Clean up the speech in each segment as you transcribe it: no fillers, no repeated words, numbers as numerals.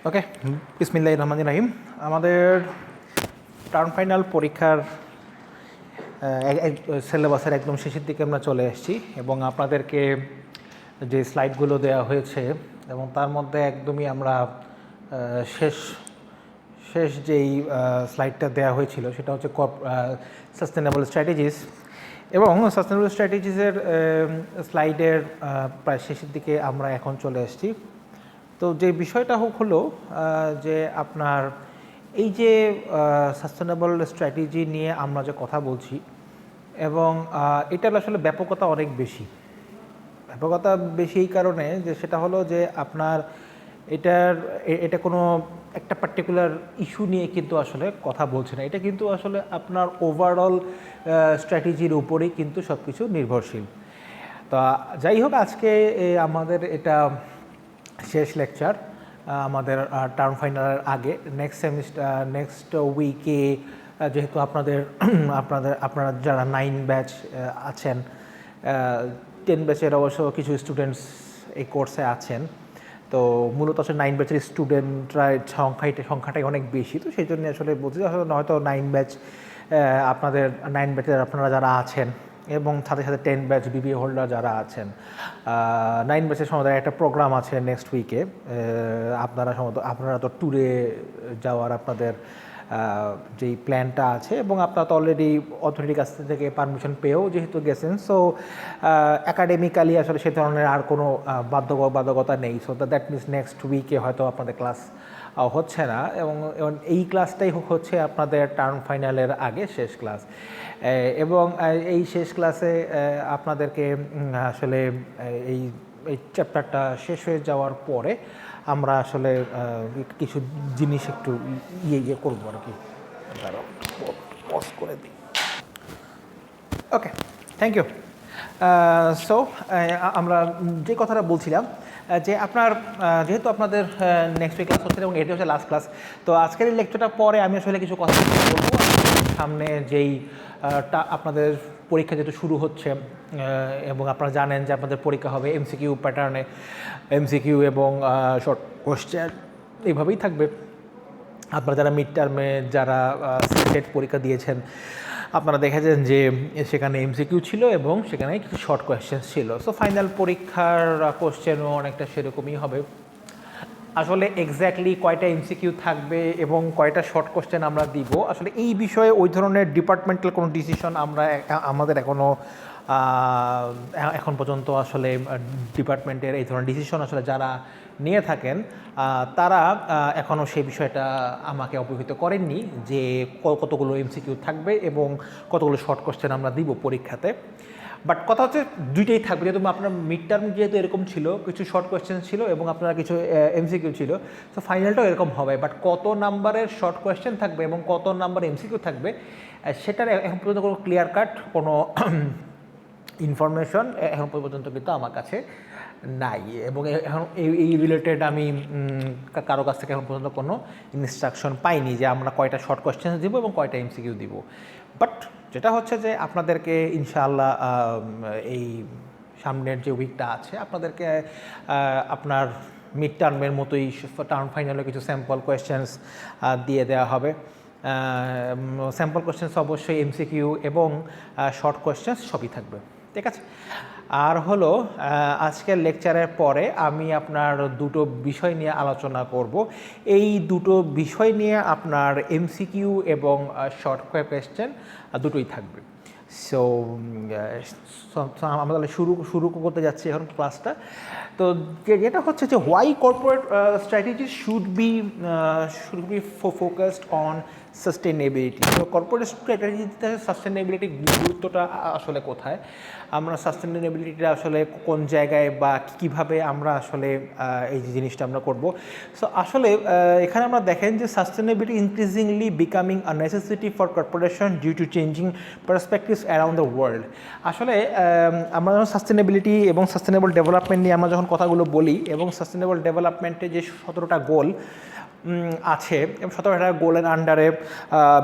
ওকে, বিসমিল্লাহির রহমানির রহিম। আমাদের টার্ম ফাইনাল পরীক্ষার সিলেবাসের একদম শেষের দিকে আমরা চলে এসেছি এবং আপনাদেরকে যে স্লাইডগুলো দেওয়া হয়েছে এবং তার মধ্যে একদমই আমরা শেষ যেই স্লাইডটা দেওয়া হয়েছিল সেটা হচ্ছে সাস্টেনেবল স্ট্র্যাটেজিস এবং সাস্টেনেবল স্ট্র্যাটেজিসের স্লাইডের প্রায় শেষের দিকে আমরা এখন চলে এসেছি। তো যে বিষয়টা হলো যে আপনার এই যে সাস্টেনেবল স্ট্র্যাটেজি নিয়ে আমরা যে কথা বলছি এবং এটার আসলে ব্যাপকতা অনেক বেশি। ব্যাপকতা বেশি এই কারণে যে সেটা হলো যে আপনার এটা কোনো একটা পার্টিকুলার ইস্যু নিয়ে কিন্তু আসলে কথা বলছে না, এটা কিন্তু আসলে আপনার ওভারঅল স্ট্র্যাটেজির উপরেই কিন্তু সব কিছু নির্ভরশীল। তা যাই হোক, আজকে আমাদের এটা শেষ লেকচার আমাদের টার্ম ফাইনালের আগে। নেক্সট উইকে যেহেতু আপনারা যারা 9 ব্যাচ আছেন, 10 ব্যাচের অবশ্য কিছু স্টুডেন্টস এই কোর্সে আছেন, তো মূলত আসলে 9 ব্যাচের স্টুডেন্টরা সংখ্যাটাই অনেক বেশি। তো সেই জন্য আসলে বলছি আসলে হয়তো 9 ব্যাচ আপনাদের 9 ব্যাচের আপনারা যারা আছেন এবং সাথে সাথে 10 ব্যাচ বিবিএ হোল্ডার যারা আছেন, 9 ব্যাচের সম্বন্ধে একটা প্রোগ্রাম আছে নেক্সট উইকে। আপনারা তো ট্যুরে যাওয়ার আপনাদের যেই প্ল্যানটা আছে এবং আপনারা তো অলরেডি অথরিটির কাছ থেকে পারমিশন পেয়েও যেহেতু গেছেন, সো অ্যাকাডেমিক্যালি আসলে সে ধরনের আর কোনো বাধ্যকতা নেই। সো দ্যাট মিনস নেক্সট উইকে হয়তো আপনাদের ক্লাস হচ্ছে না এবং এই ক্লাসটাই হচ্ছে আপনাদের টার্ম ফাইনালের আগে শেষ ক্লাস। এবং এই শেষ ক্লাসে আপনাদেরকে আসলে এই চ্যাপ্টারটা শেষ হয়ে যাওয়ার পরে আমরা আসলে কিছু জিনিস একটু ইয়ে করবো আর কি। পজ করে দিই। ওকে, থ্যাংক ইউ। সো আমরা যে কথাটা বলছিলাম যে যেহেতু আপনাদের নেক্সট উইক ক্লাস হচ্ছে এবং এটি হচ্ছে লাস্ট ক্লাস, তো আজকের এই লেকচারটা পরে আমি আসলে কিছু কথা বলবো। সামনে যেই আপনাদের পরীক্ষা যেহেতু শুরু হচ্ছে এবং আপনারা জানেন যে আপনাদের পরীক্ষা হবে এমসিকিউ প্যাটার্নে, এমসিকিউ এবং শর্ট কোশ্চেন এইভাবেই থাকবে। আপনারা যারা মিড টার্মে যারা সেট পরীক্ষা দিয়েছেন আপনারা দেখেছেন যে সেখানে এমসিকিউ ছিল এবং সেখানে কিছু শর্ট কোয়েশ্চেন ছিল। সো ফাইনাল পরীক্ষার কোয়েশ্চেনও অনেকটা সেরকমই হবে। আসলে এক্স্যাক্টলি কয়টা এমসিকিউ থাকবে এবং কয়টা শর্ট কোয়েশ্চেন আমরা দিব, আসলে এই বিষয়ে ওই ধরনের ডিপার্টমেন্টাল কোনো ডিসিশন আমাদের এখন পর্যন্ত আসলে ডিপার্টমেন্টের এই ধরনের ডিসিশন আসলে যারা নিয়ে থাকেন তারা এখনও সেই বিষয়টা আমাকে অবহিত করেননি যে কতগুলো এমসিকিউ থাকবে এবং কতগুলো শর্ট কোয়েশ্চেন আমরা দিব পরীক্ষাতে। বাট কথা হচ্ছে দুইটাই থাকবে, যেহেতু আপনার মিড টার্ম যেহেতু এরকম ছিল, কিছু শর্ট কোয়েশ্চেন ছিল এবং আপনার কিছু এমসিকিউ ছিল, সো ফাইনালটাও এরকম হবে। বাট কত নাম্বারের শর্ট কোয়েশ্চেন থাকবে এবং কত নাম্বার এমসিকিউ থাকবে সেটার এখন পর্যন্ত কোনো ক্লিয়ার কাট কোনো ইনফরমেশন এখন পর্যন্ত কিন্তু আমার কাছে নাই এবং এখন এই রিলেটেড আমি কারো কাছ থেকে এখন পর্যন্ত কোনো ইনস্ট্রাকশন পাইনি যে আমরা কয়টা শর্ট কোয়েশ্চেন দিব এবং কয়টা এমসিকিউ দিব। বাট যেটা হচ্ছে যে আপনাদেরকে ইনশাআল্লাহ এই সামনের যে উইকটা আছে আপনাদেরকে আপনার মিড টার্মের মতোই টার্ম ফাইনালে কিছু স্যাম্পল কোয়েশ্চেন্স দিয়ে দেওয়া হবে। স্যাম্পল কোয়েশ্চেন্স অবশ্যই এমসিকিউ এবং শর্ট কোয়েশ্চেন্স সবই থাকবে, ঠিক আছে। আর হলো আজকের লেকচারের পরে আমি আপনার দুটো বিষয় নিয়ে আলোচনা করব। এই দুটো বিষয় নিয়ে আপনার এমসিকিউ এবং শর্ট কোয়েশ্চেন দুটোই থাকবে। সো আমরা তাহলে শুরু করতে যাচ্ছি এখন ক্লাসটা। তো যেটা হচ্ছে যে why corporate strategy should be focused on sustainability. তো কর্পোরেট স্ট্র্যাটেজিতে সাস্টেনেবিলিটির গুরুত্বটা আসলে কোথায়, আমরা সাস্টেনেবিলিটিটা আসলে কোন জায়গায় বা কীভাবে আমরা আসলে এই জিনিসটা আমরা করব। সো আসলে এখানে আমরা দেখেন যে sustainability increasingly becoming a necessity for corporation due to changing perspectives around the world. আসলে আমরা যখন সাস্টেনেবিলিটি এবং সাস্টেনেবল ডেভেলপমেন্ট নিয়ে আমরা যখন কথাগুলো বলি এবং সাস্টেনেবল ডেভেলপমেন্টে যে 17টা গোল, আছে এবং 17টা গোলের আন্ডারে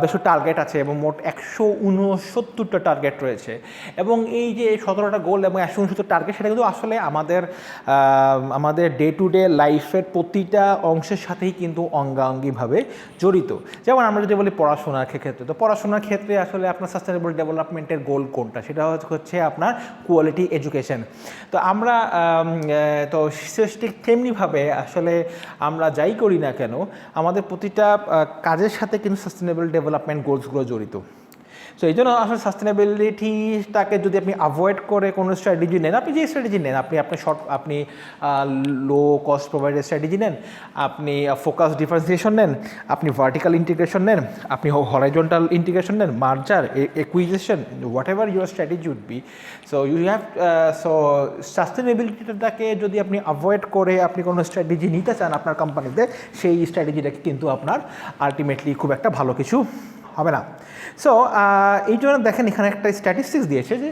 বেশ টার্গেট আছে এবং মোট 169টা টার্গেট রয়েছে। এবং এই যে 17টা গোল এবং 169 টার্গেট, সেটা কিন্তু আসলে আমাদের ডে টু ডে লাইফের প্রতিটা অংশের সাথেই কিন্তু অঙ্গাঙ্গিভাবে জড়িত। যেমন আমরা যদি বলি পড়াশোনার ক্ষেত্রে, তো পড়াশোনার ক্ষেত্রে আসলে আপনার সাস্টেনেবল ডেভেলপমেন্টের গোল কোনটা, সেটা হচ্ছে আপনার কোয়ালিটি এডুকেশন। তো আমরা তো ঠিক তেমনিভাবে আসলে আমরা যাই করি না কেন, আমাদের প্রতিটা কাজের সাথে কিন্তু সাস্টেনেবল ডেভেলপমেন্ট গোলসগুলো জড়িত। সো এই জন্য আসলে সাস্টেনেবিলিটিটাকে যদি আপনি অ্যাভয়েড করে কোনো স্ট্র্যাটেজি নেন, আপনি যে স্ট্র্যাটেজি নেন, আপনি লো কস্ট প্রোভাইডার স্ট্র্যাটেজি নেন, আপনি ফোকাস ডিফারেন্সিয়েশন নেন, আপনি ভার্টিক্যাল ইন্টিগ্রেশন নেন, আপনি হরাইজন্টাল ইন্টিগ্রেশন নেন, merger, acquisition, whatever your strategy would be, so you have সাস্টেনেবিলিটিটাকে যদি আপনি অ্যাভয়েড করে আপনি কোনো স্ট্র্যাটেজি নিতে চান আপনার কোম্পানিতে, সেই স্ট্র্যাটেজিটাকে কিন্তু আপনার আলটিমেটলি খুব একটা ভালো কিছু হবে না। সো এই জন্য দেখেন এখানে একটা স্ট্যাটিস্টিক্স দিয়েছে যে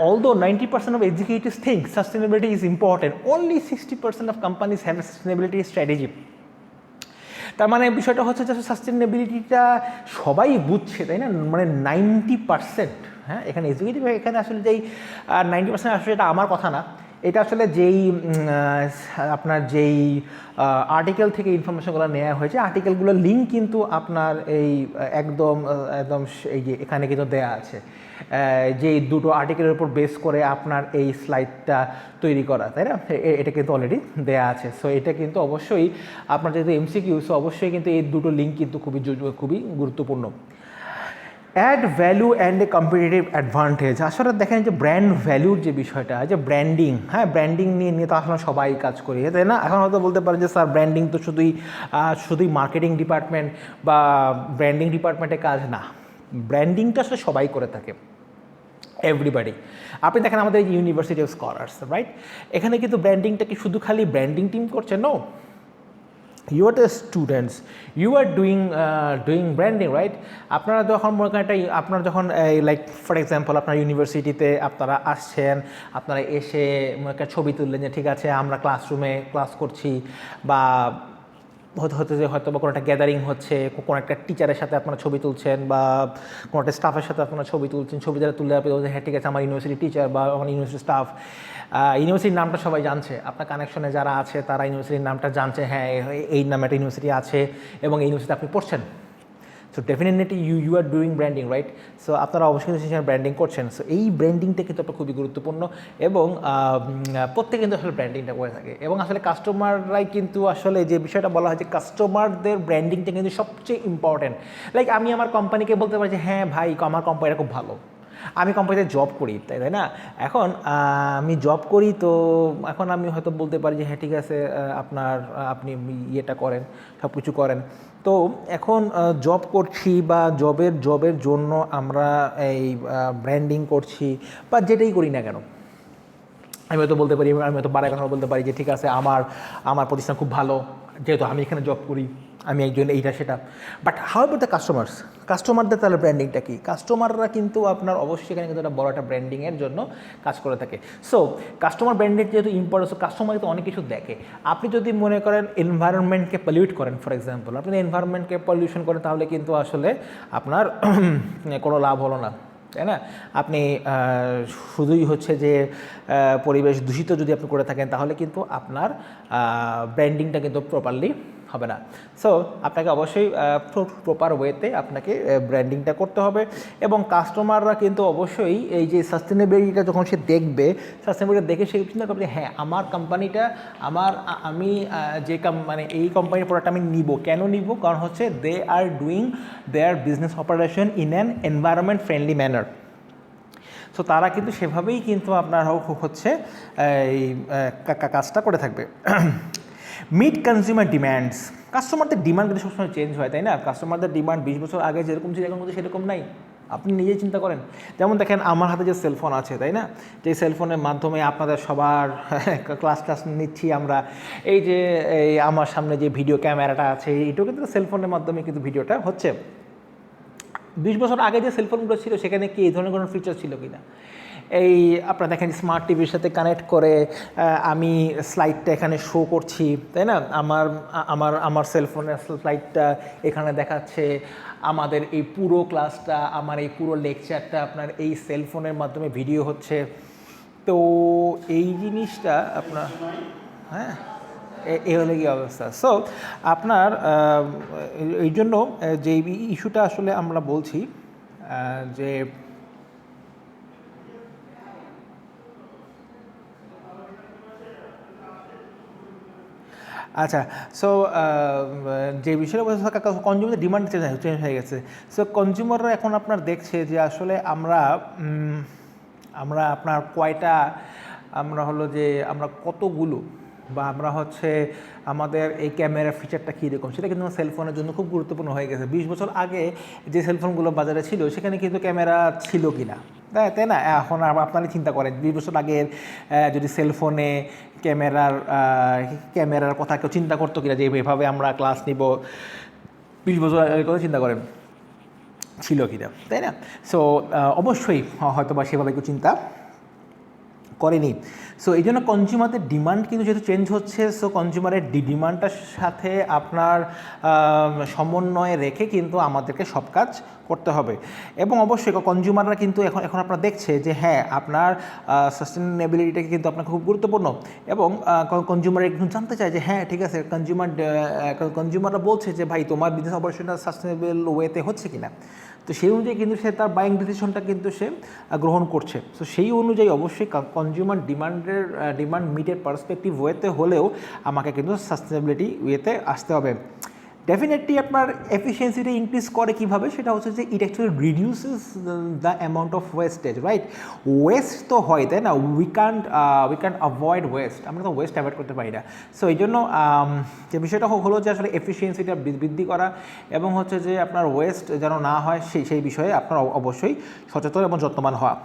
although 90% of executives think sustainability is important, only 60% of companies have a sustainability strategy. তার মানে বিষয়টা হচ্ছে যে সাস্টেনেবিলিটিটা সবাই বুঝছে, তাই না? মানে 90%, হ্যাঁ, এখানে এক্সিকিউটিভ, এখানে আসলে যেই 90% আসলে এটা আমার কথা না, এটা আসলে যেই আর্টিকেল থেকে ইনফরমেশনগুলো নেওয়া হয়েছে, আর্টিকেলগুলোর লিঙ্ক কিন্তু আপনার একদম এই যে এখানে কিন্তু দেয়া আছে, যেই দুটো আর্টিকেলের উপর বেস করে আপনার এই স্লাইডটা তৈরি করা, তাই না? এটা কিন্তু অলরেডি দেয়া আছে। সো এটা কিন্তু অবশ্যই আপনার যেহেতু এমসিকিউ, সো অবশ্যই কিন্তু এই দুটো লিঙ্ক কিন্তু খুবই গুরুত্বপূর্ণ। Add value and a competitive advantage. আসলে দেখেন যে ব্র্যান্ড ভ্যালুর যে বিষয়টা, যে ব্র্যান্ডিং, হ্যাঁ, ব্র্যান্ডিং নিয়ে তো আসলে সবাই কাজ করি, তাই না? এখন হয়তো বলতে পারেন যে স্যার ব্র্যান্ডিং তো শুধুই মার্কেটিং ডিপার্টমেন্ট বা ব্র্যান্ডিং ডিপার্টমেন্টের কাজ না, ব্র্যান্ডিংটা আসলে সবাই করে থাকে, এভরিবাডি। আপনি দেখেন আমাদের ইউনিভার্সিটি অফ স্কলার্স, রাইট? এখানে কিন্তু ব্র্যান্ডিংটা কি শুধু খালি ব্র্যান্ডিং টিম করছে? No, you are the students, you are doing branding, right? আপনারা যখন মনে করেন আপনারা যখন লাইক ফর এক্সাম্পল আপনার ইউনিভার্সিটিতে আপনারা আসছেন, আপনারা এসে মনে করেন ছবি তুললেন যে ঠিক আছে আমরা ক্লাসরুমে ক্লাস করছি, বা হতে যে হয়তো বা কোনো একটা গ্যাদারিং হচ্ছে, কোনো একটা টিচারের সাথে আপনারা ছবি তুলছেন বা কোনো একটা স্টাফের সাথে আপনারা ছবি তুলছেন, ছবি যারা তুলে আপনি বলছেন হ্যাঁ ঠিক আছে আমার ইউনিভার্সিটি টিচার বা আমার ইউনিভার্সিটি স্টাফ, ইউনিভার্সিটির নামটা সবাই জানছে, আপনার কানেকশনে যারা আছে তারা ইউনিভার্সিটির নামটা জানছে, হ্যাঁ এই নামে একটা ইউনিভার্সিটি আছে এবং এই ইউনিভার্সিটি আপনি পড়ছেন। So definitely you are doing branding, right? So আপনারা অবশ্যই সেখানে ব্র্যান্ডিং করছেন। সো এই ব্র্যান্ডিংটা কিন্তু আপনার খুবই গুরুত্বপূর্ণ এবং প্রত্যেকে কিন্তু আসলে ব্র্যান্ডিংটা করে থাকে এবং আসলে কাস্টমাররাই কিন্তু আসলে যে বিষয়টা বলা হয় যে কাস্টমারদের ব্র্যান্ডিংটা কিন্তু সবচেয়ে ইম্পর্টেন্ট। লাইক আমি আমার কোম্পানিকে বলতে পারি যে হ্যাঁ ভাই আমার কোম্পানিটা খুব ভালো, আমি কোম্পানিতে জব করি, তাই না? এখন আমি জব করি, তো এখন আমি হয়তো বলতে পারি যে হ্যাঁ ঠিক আছে আপনি ইয়েটা করেন, সব কিছু করেন। তো এখন জব করছি বা জবের জন্য আমরা এই ব্র্যান্ডিং করছি বা যেটাই করি না কেন, আমি হয়তো বলতে পারি, আমি হয়তো বারের কথা বলতে পারি যে ঠিক আছে আমার প্রতিষ্ঠান খুব ভালো, যেহেতু আমি এখানে জব করি, আমি একজন এইটা সেটা। বাট হাউ অ্যাবাউট দ্য কাস্টমারদের তাহলে ব্র্যান্ডিংটা কি? কাস্টমাররা কিন্তু আপনার অবশ্যই এখানে কিন্তু একটা বড় একটা ব্র্যান্ডিংয়ের জন্য কাজ করে থাকে। সো কাস্টমার ব্র্যান্ডের যেহেতু ইম্পর্টেন্স, কাস্টমার কিন্তু অনেক কিছু দেখে। আপনি যদি মনে করেন এনভায়রনমেন্টকে পলিউট করেন, ফর এক্সাম্পল আপনি এনভায়রনমেন্টকে পলিউশন করেন, তাহলে কিন্তু আসলে আপনার কোনো লাভ হলো না, তাই না? আপনি শুধুই হচ্ছে যে পরিবেশ দূষিত যদি আপনি করে থাকেন, তাহলে কিন্তু আপনার ব্র্যান্ডিংটা কিন্তু প্রপারলি হবে না। সো আপনাকে অবশ্যই প্রপার ওয়েতে আপনাকে ব্র্যান্ডিংটা করতে হবে এবং কাস্টমাররা কিন্তু অবশ্যই এই যে সাস্টেনেবিলিটিটা যখন সে দেখবে, সাস্টেনেবিলিটি দেখে সে চিন্তা করবে যে হ্যাঁ আমার কোম্পানিটা আমি যে মানে এই কোম্পানির প্রোডাক্ট আমি নিব, কেন নিব? কারণ হচ্ছে they are doing their business operation in an environment friendly manner. So তারা কিন্তু সেভাবেই কিন্তু আপনার হচ্ছে এই কাজটা করে থাকবে। Meet consumer demands. কাস্টমারদের ডিমান্ড কিন্তু সবসময় চেঞ্জ হয়, তাই না? কাস্টমারদের ডিমান্ড 20 বছর আগে যেরকম ছিল এখন কিন্তু সেরকম নাই। আপনি নিজেই চিন্তা করেন, যেমন দেখেন আমার হাতে যে সেলফোন আছে, তাই না? যে সেলফোনের মাধ্যমে আপনাদের সবার ক্লাস নিচ্ছি আমরা, এই যে আমার সামনে যে ভিডিও ক্যামেরাটা আছে, এটাও কিন্তু সেলফোনের মাধ্যমে কিন্তু ভিডিওটা হচ্ছে। 20 বছর আগে যে সেলফোনগুলো ছিল সেখানে কি এই ধরনের কোনো ফিচার ছিল কি না? এই আপনারা দেখেন স্মার্ট টিভির সাথে কানেক্ট করে আমি স্লাইডটা এখানে শো করছি, তাই না? আমার আমার আমার সেলফোনের স্লাইডটা এখানে দেখাচ্ছে, আমাদের এই পুরো ক্লাসটা, আমার এই পুরো লেকচারটা আপনার এই সেলফোনের মাধ্যমে ভিডিও হচ্ছে। তো এই জিনিসটা আপনার, হ্যাঁ, এই হলে কি অবস্থা। সো আপনার এই জন্য যে ইস্যুটা আসলে আমরা বলছি যে আচ্ছা, সো যে বিষয়টা বলছে কনজিউমার ডিমান্ড চেঞ্জ হয়ে গেছে। সো কনজিউমাররা এখন আপনার দেখছে যে আসলে আমরা আপনার কয়টা, আমরা হলো যে আমরা কতগুলো, বা আমরা হচ্ছে আমাদের এই ক্যামেরা ফিচারটা কীরকম, সেটা কিন্তু সেলফোনের জন্য খুব গুরুত্বপূর্ণ হয়ে গেছে। 20 বছর আগে যে সেলফোনগুলো বাজারে ছিল সেখানে কিন্তু ক্যামেরা ছিল কি না, তাই না? এখন আপনারাই চিন্তা করেন 20 বছর আগের যদি সেলফোনে ক্যামেরার কথা কেউ চিন্তা করতো কিনা, যে এভাবে আমরা ক্লাস নিব, 20 বছর আগের কথা চিন্তা করেন ছিল কিনা, তাই না? সো অবশ্যই হয়তো বা সেভাবে কেউ চিন্তা করেনি। সো এই জন্য কনজিউমারদের ডিমান্ড কিন্তু যেহেতু চেঞ্জ হচ্ছে, সো কনজিউমারের ডিমান্ডটার সাথে আপনার সমন্বয়ে রেখে কিন্তু আমাদেরকে সব কাজ করতে হবে। এবং অবশ্যই কনজিউমাররা কিন্তু এখন আপনারা দেখছে যে হ্যাঁ, আপনার সাস্টেনেবিলিটিটাকে কিন্তু আপনার খুব গুরুত্বপূর্ণ, এবং কনজিউমার একটু জানতে চায় যে হ্যাঁ ঠিক আছে, কনজিউমাররা বলছে যে ভাই তোমার বিজনেস অপারেশনটা সাস্টেনেবল ওয়েতে হচ্ছে কিনা। তো সেই অনুযায়ী কিন্তু সে তার বাইং ডিসিশনটা কিন্তু সে গ্রহণ করছে। তো সেই অনুযায়ী অবশ্যই কনজিউমার ডিমান্ড মিটের পার্সপেক্টিভ ওয়েতে হলেও আমাকে কিন্তু সাস্টেনেবিলিটি ওয়েতে আসতে হবে। ডেফিনেটলি আপনার এফিসিয়েন্সিটা ইনক্রিজ করে কীভাবে, সেটা হচ্ছে যে it actually reduces the amount of wastage, right? West তো হয়, তাই না? উই ক্যান্ট অ্যাভয়েড ওয়েস্ট, আমরা তো ওয়েস্ট অ্যাভয়েড করতে পারি না। সো এই জন্য যে বিষয়টা হলো যে আসলে এফিসিয়েন্সিটা বৃদ্ধি করা, এবং হচ্ছে যে আপনার ওয়েস্ট যেন না হয় সেই বিষয়ে আপনার অবশ্যই সচেতন এবং যত্নবান হওয়া।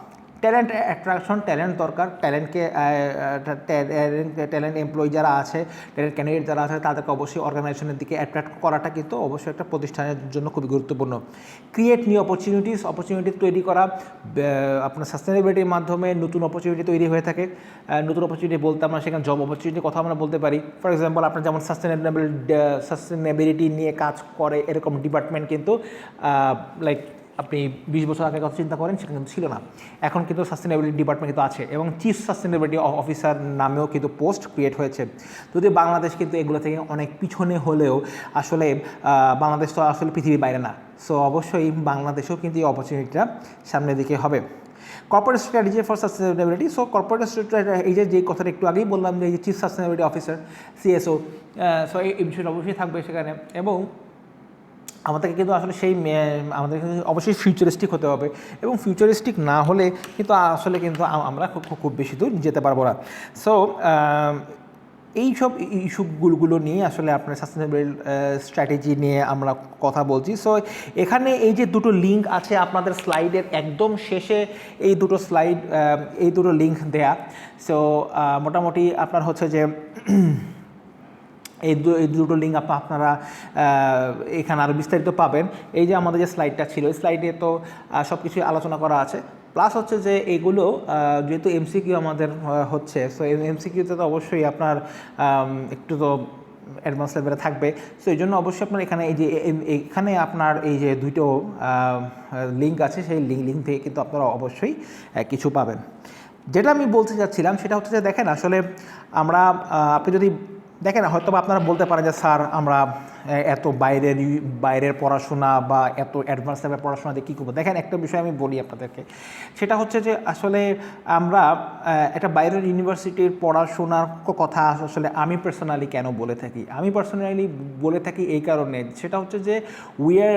ট্যালেন্ট অ্যাট্রাকশন, ট্যালেন্ট দরকার, ট্যালেন্ট এমপ্লয়ি যারা আছে, ট্যালেন্ট ক্যান্ডিডেট যারা আছে, তাদেরকে অবশ্যই অর্গানাইজেশনের দিকে অ্যাট্রাক্ট করাটা কিন্তু অবশ্যই একটা প্রতিষ্ঠানের জন্য খুবই গুরুত্বপূর্ণ। ক্রিয়েট নিউ অপরচুনিটি তৈরি করা, আপনার সাস্টেনেবিলিটির মাধ্যমে নতুন অপরচুনিটি তৈরি হয়ে থাকে। নতুন অপরচুনিটি বলতে আমরা সেখানে জব অপরচুনিটির কথা আমরা বলতে পারি। ফর এক্সাম্পল, আপনার যেমন সাস্টেনেবিলিটি নিয়ে কাজ করে এরকম ডিপার্টমেন্ট কিন্তু লাইক আপনি 20 বছর আগে কথা চিন্তা করেন সেখানে কিন্তু ছিল না, এখন কিন্তু সাস্টেনেবিলিটি ডিপার্টমেন্ট কিন্তু আছে, এবং চিফ সাস্টেনেবিলিটি অফিসার নামেও কিন্তু পোস্ট ক্রিয়েট হয়েছে। যদি বাংলাদেশ কিন্তু এগুলো থেকে অনেক পিছনে হলেও আসলে বাংলাদেশ তো আসলে পৃথিবীর বাইরে না। সো অবশ্যই বাংলাদেশেও কিন্তু এই অপরচুনিটিটা সামনের দিকে হবে। Corporate strategy for sustainability. So corporate strategy, এই যে কথাটা একটু আগেই বললাম যে এই যে chief sustainability officer, CSO, so এই বিষয়টা অবশ্যই থাকবে সেখানে। এবং আমাদেরকে কিন্তু আসলে আমাদের অবশ্যই ফিউচারিস্টিক হতে হবে, এবং ফিউচারিস্টিক না হলে কিন্তু আসলে কিন্তু আমরা খুব বেশি দূর যেতে পারবো না। সো এইসব ইস্যুগুলো নিয়ে আসলে আপনার সাস্টেনেবল স্ট্র্যাটেজি নিয়ে আমরা কথা বলছি। সো এখানে এই যে দুটো লিঙ্ক আছে আপনাদের স্লাইডের একদম শেষে, এই দুটো লিঙ্ক দেয়া। সো মোটামুটি আপনার হচ্ছে যে এই দুটো লিঙ্ক আপনারা এখানে আরও বিস্তারিত পাবেন। এই যে আমাদের যে স্লাইডটা ছিল, এই স্লাইডে তো সব কিছুই আলোচনা করা আছে। প্লাস হচ্ছে যে এইগুলো যেহেতু এমসিকিউ আমাদের হচ্ছে, সো এমসিকিউতে তো অবশ্যই আপনার একটু তো অ্যাডভান্স লেভেলে থাকবে। সো এই জন্য অবশ্যই আপনার এখানে আপনার এই যে দুটো লিঙ্ক আছে, সেই লিঙ্ক থেকে কিন্তু আপনারা অবশ্যই কিছু পাবেন। যেটা আমি বলতে চাচ্ছিলাম সেটা হচ্ছে যে দেখেন, আসলে আপনি যদি দেখেন, হয়তো আপনারা বলতে পারেন যে স্যার আমরা এত বাইরের পড়াশোনা বা এত অ্যাডভান্স লেভেলের পড়াশোনা দিয়ে কী করবো। দেখেন, একটা বিষয় আমি বলি আপনাদেরকে, সেটা হচ্ছে যে আসলে আমরা একটা বাইরের ইউনিভার্সিটির পড়াশোনার কথা আসলে আমি পার্সোনালি কেন বলে থাকি, বলে থাকি এই কারণে, সেটা হচ্ছে যে we are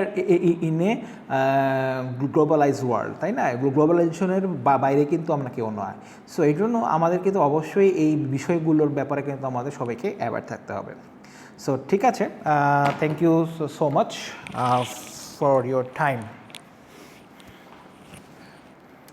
in a globalise world, তাই না? গ্লোবালাইজেশনের বাইরে কিন্তু আমরা কেউ নয়। সো এই জন্য আমাদের কিন্তু অবশ্যই এই বিষয়গুলোর ব্যাপারে কিন্তু আমাদের সবাইকে অ্যাওয়্যার থাকতে হবে। সো ঠিক আছে, thank you so much for your time.